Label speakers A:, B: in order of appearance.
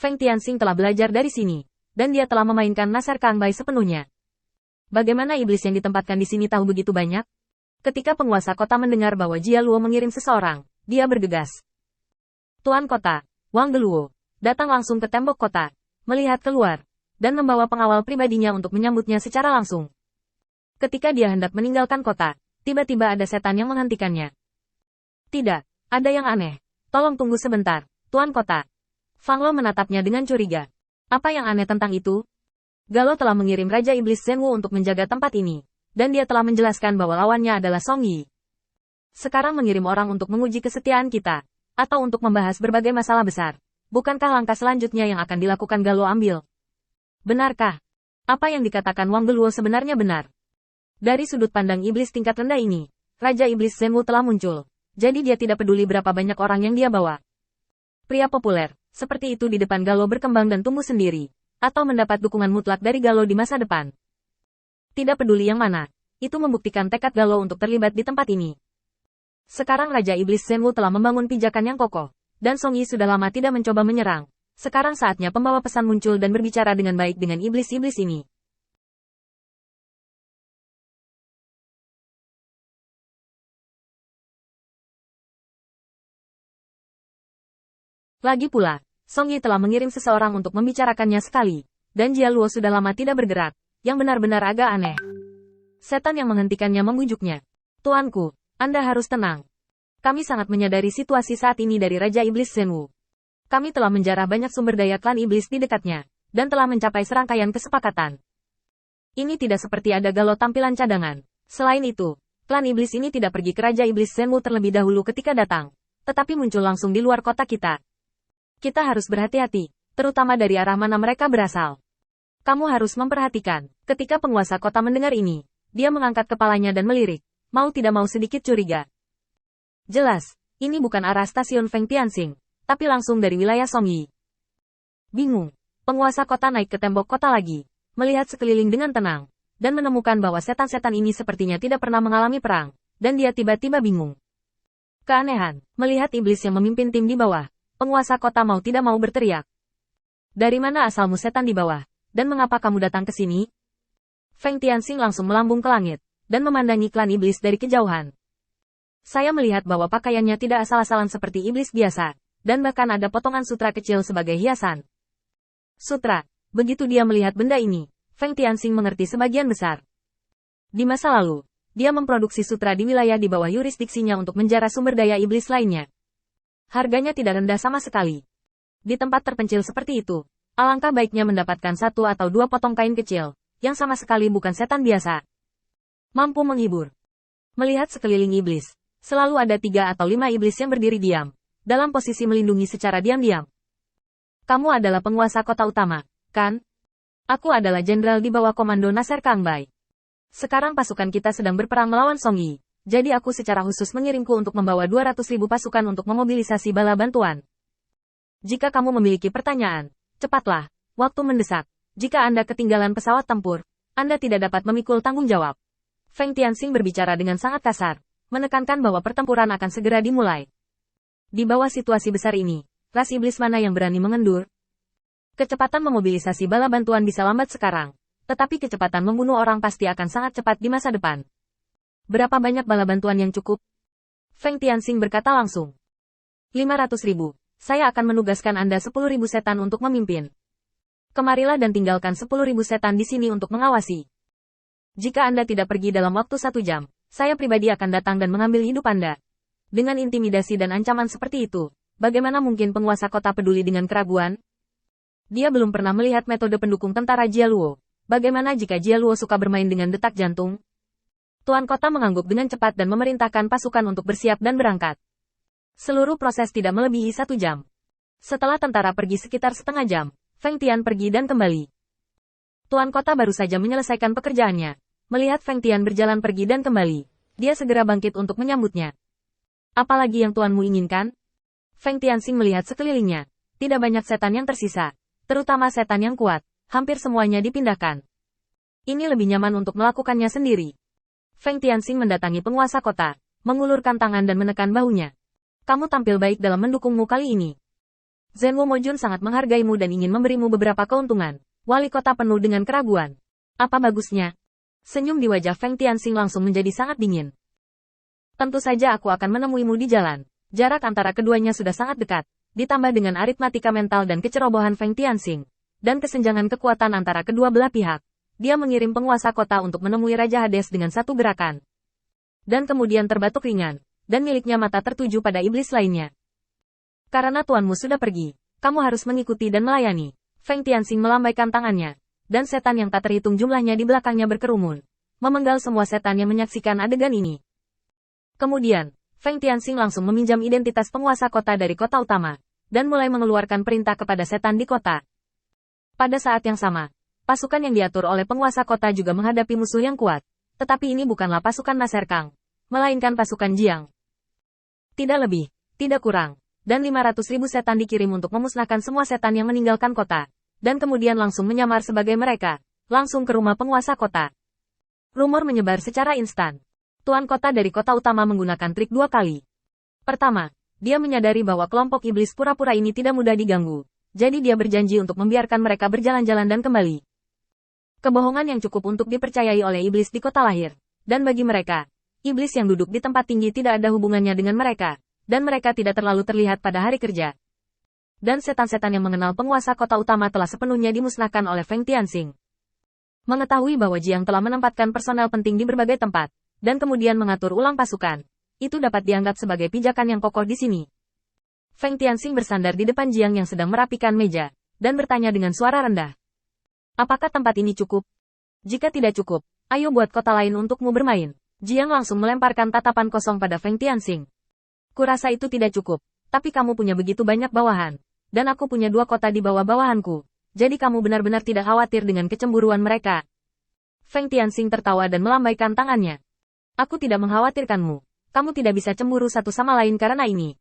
A: Feng Tianxing telah belajar dari sini, dan dia telah memainkan Nasar Kangbai sepenuhnya. Bagaimana iblis yang ditempatkan di sini tahu begitu banyak? Ketika penguasa kota mendengar bahwa Jia Luo mengirim seseorang, dia bergegas. Tuan kota, Wang Geluo, datang langsung ke tembok kota, melihat keluar, dan membawa pengawal pribadinya untuk menyambutnya secara langsung. Ketika dia hendak meninggalkan kota, tiba-tiba ada setan yang menghentikannya. Tidak, ada yang aneh. Tolong tunggu sebentar, Tuan kota. Fang Lo menatapnya dengan curiga. Apa yang aneh tentang itu? Galo telah mengirim Raja Iblis Zhenwu untuk menjaga tempat ini, dan dia telah menjelaskan bahwa lawannya adalah Song Yi. Sekarang mengirim orang untuk menguji kesetiaan kita, atau untuk membahas berbagai masalah besar. Bukankah langkah selanjutnya yang akan dilakukan Galo ambil? Benarkah? Apa yang dikatakan Wang Geluo sebenarnya benar? Dari sudut pandang iblis tingkat rendah ini, Raja Iblis Zhenwu telah muncul, jadi dia tidak peduli berapa banyak orang yang dia bawa. Pria populer, seperti itu di depan Galo berkembang dan tumbuh sendiri, atau mendapat dukungan mutlak dari Galo di masa depan. Tidak peduli yang mana, itu membuktikan tekad Galo untuk terlibat di tempat ini. Sekarang Raja Iblis Zhenwu telah membangun pijakan yang kokoh, dan Song Yi sudah lama tidak mencoba menyerang. Sekarang saatnya pembawa pesan muncul dan berbicara dengan baik dengan iblis-iblis ini. Lagi pula, Song Yi telah mengirim seseorang untuk membicarakannya sekali, dan Jia Luo sudah lama tidak bergerak, yang benar-benar agak aneh. Setan yang menghentikannya membujuknya. Tuanku, Anda harus tenang. Kami sangat menyadari situasi saat ini dari Raja Iblis Zhenwu. Kami telah menjarah banyak sumber daya klan iblis di dekatnya, dan telah mencapai serangkaian kesepakatan. Ini tidak seperti ada Galo tampilan cadangan. Selain itu, klan iblis ini tidak pergi ke Raja Iblis Zhenwu terlebih dahulu ketika datang, tetapi muncul langsung di luar kota kita. Kita harus berhati-hati, terutama dari arah mana mereka berasal. Kamu harus memperhatikan. Ketika penguasa kota mendengar ini, dia mengangkat kepalanya dan melirik, mau tidak mau sedikit curiga. Jelas, ini bukan arah stasiun Feng Tianxing, tapi langsung dari wilayah Song Yi. Bingung, penguasa kota naik ke tembok kota lagi, melihat sekeliling dengan tenang, dan menemukan bahwa setan-setan ini sepertinya tidak pernah mengalami perang, dan dia tiba-tiba bingung. Keanehan, melihat iblis yang memimpin tim di bawah, penguasa kota mau tidak mau berteriak. Dari mana asalmu setan di bawah, dan mengapa kamu datang ke sini? Feng Tianxing langsung melambung ke langit, dan memandangi klan iblis dari kejauhan. Saya melihat bahwa pakaiannya tidak asal-asalan seperti iblis biasa, dan bahkan ada potongan sutra kecil sebagai hiasan. Sutra, begitu dia melihat benda ini, Feng Tianxing mengerti sebagian besar. Di masa lalu, dia memproduksi sutra di wilayah di bawah yurisdiksinya untuk menjara sumber daya iblis lainnya. Harganya tidak rendah sama sekali. Di tempat terpencil seperti itu, alangkah baiknya mendapatkan 1 atau 2 potong kain kecil, yang sama sekali bukan setan biasa. Mampu menghibur. Melihat sekeliling iblis, selalu ada 3 atau 5 iblis yang berdiri diam, dalam posisi melindungi secara diam-diam. Kamu adalah penguasa kota utama, kan? Aku adalah jenderal di bawah komando Nasar Kangbai. Sekarang pasukan kita sedang berperang melawan Song Yi. Jadi aku secara khusus mengirimku untuk membawa 200.000 pasukan untuk memobilisasi bala bantuan. Jika kamu memiliki pertanyaan, cepatlah, waktu mendesak. Jika Anda ketinggalan pesawat tempur, Anda tidak dapat memikul tanggung jawab. Feng Tianxing berbicara dengan sangat kasar, menekankan bahwa pertempuran akan segera dimulai. Di bawah situasi besar ini, ras iblis mana yang berani mengendur? Kecepatan memobilisasi bala bantuan bisa lambat sekarang, tetapi kecepatan membunuh orang pasti akan sangat cepat di masa depan. Berapa banyak bala bantuan yang cukup? Feng Tianxing berkata langsung. 500.000. Saya akan menugaskan Anda 10.000 setan untuk memimpin. Kemarilah dan tinggalkan 10.000 setan di sini untuk mengawasi. Jika Anda tidak pergi dalam waktu 1 jam, saya pribadi akan datang dan mengambil hidup Anda. Dengan intimidasi dan ancaman seperti itu, bagaimana mungkin penguasa kota peduli dengan keraguan? Dia belum pernah melihat metode pendukung tentara Jia Luo. Bagaimana jika Jia Luo suka bermain dengan detak jantung? Tuan kota mengangguk dengan cepat dan memerintahkan pasukan untuk bersiap dan berangkat. Seluruh proses tidak melebihi 1 jam. Setelah tentara pergi sekitar setengah jam, Feng Tian pergi dan kembali. Tuan kota baru saja menyelesaikan pekerjaannya. Melihat Feng Tian berjalan pergi dan kembali, dia segera bangkit untuk menyambutnya. Apalagi yang tuanmu inginkan? Feng Tianxing melihat sekelilingnya. Tidak banyak setan yang tersisa, terutama setan yang kuat. Hampir semuanya dipindahkan. Ini lebih nyaman untuk melakukannya sendiri. Feng Tianxing mendatangi penguasa kota, mengulurkan tangan dan menekan bahunya. Kamu tampil baik dalam mendukungmu kali ini. Zenwu Mojun sangat menghargaimu dan ingin memberimu beberapa keuntungan. Wali kota penuh dengan keraguan. Apa bagusnya? Senyum di wajah Feng Tianxing langsung menjadi sangat dingin. Tentu saja aku akan menemuimu di jalan. Jarak antara keduanya sudah sangat dekat. Ditambah dengan aritmatika mental dan kecerobohan Feng Tianxing. Dan kesenjangan kekuatan antara kedua belah pihak. Dia mengirim penguasa kota untuk menemui Raja Hades dengan satu gerakan. Dan kemudian terbatuk ringan. Dan miliknya mata tertuju pada iblis lainnya. Karena tuanmu sudah pergi, kamu harus mengikuti dan melayani. Feng Tianxing melambaikan tangannya. Dan setan yang tak terhitung jumlahnya di belakangnya berkerumun. Memenggal semua setan yang menyaksikan adegan ini. Kemudian, Feng Tianxing langsung meminjam identitas penguasa kota dari kota utama. Dan mulai mengeluarkan perintah kepada setan di kota. Pada saat yang sama, pasukan yang diatur oleh penguasa kota juga menghadapi musuh yang kuat. Tetapi ini bukanlah pasukan Naserkang. Melainkan pasukan Jiang. Tidak lebih, tidak kurang. Dan 500.000 setan dikirim untuk memusnahkan semua setan yang meninggalkan kota. Dan kemudian langsung menyamar sebagai mereka. Langsung ke rumah penguasa kota. Rumor menyebar secara instan. Tuan kota dari kota utama menggunakan trik 2 kali. Pertama, dia menyadari bahwa kelompok iblis pura-pura ini tidak mudah diganggu. Jadi dia berjanji untuk membiarkan mereka berjalan-jalan dan kembali. Kebohongan yang cukup untuk dipercayai oleh iblis di kota lahir. Dan bagi mereka, iblis yang duduk di tempat tinggi tidak ada hubungannya dengan mereka. Dan mereka tidak terlalu terlihat pada hari kerja. Dan setan-setan yang mengenal penguasa kota utama telah sepenuhnya dimusnahkan oleh Feng Tianxing. Mengetahui bahwa Jiang telah menempatkan personel penting di berbagai tempat, dan kemudian mengatur ulang pasukan, itu dapat dianggap sebagai pijakan yang kokoh di sini. Feng Tianxing bersandar di depan Jiang yang sedang merapikan meja, dan bertanya dengan suara rendah. Apakah tempat ini cukup? Jika tidak cukup, ayo buat kota lain untukmu bermain. Jiang langsung melemparkan tatapan kosong pada Feng Tianxing. Kurasa itu tidak cukup, tapi kamu punya begitu banyak bawahan. Dan aku punya 2 kota di bawah bawahanku. Jadi kamu benar-benar tidak khawatir dengan kecemburuan mereka. Feng Tianxing tertawa dan melambaikan tangannya. Aku tidak mengkhawatirkanmu. Kamu tidak bisa cemburu satu sama lain karena ini.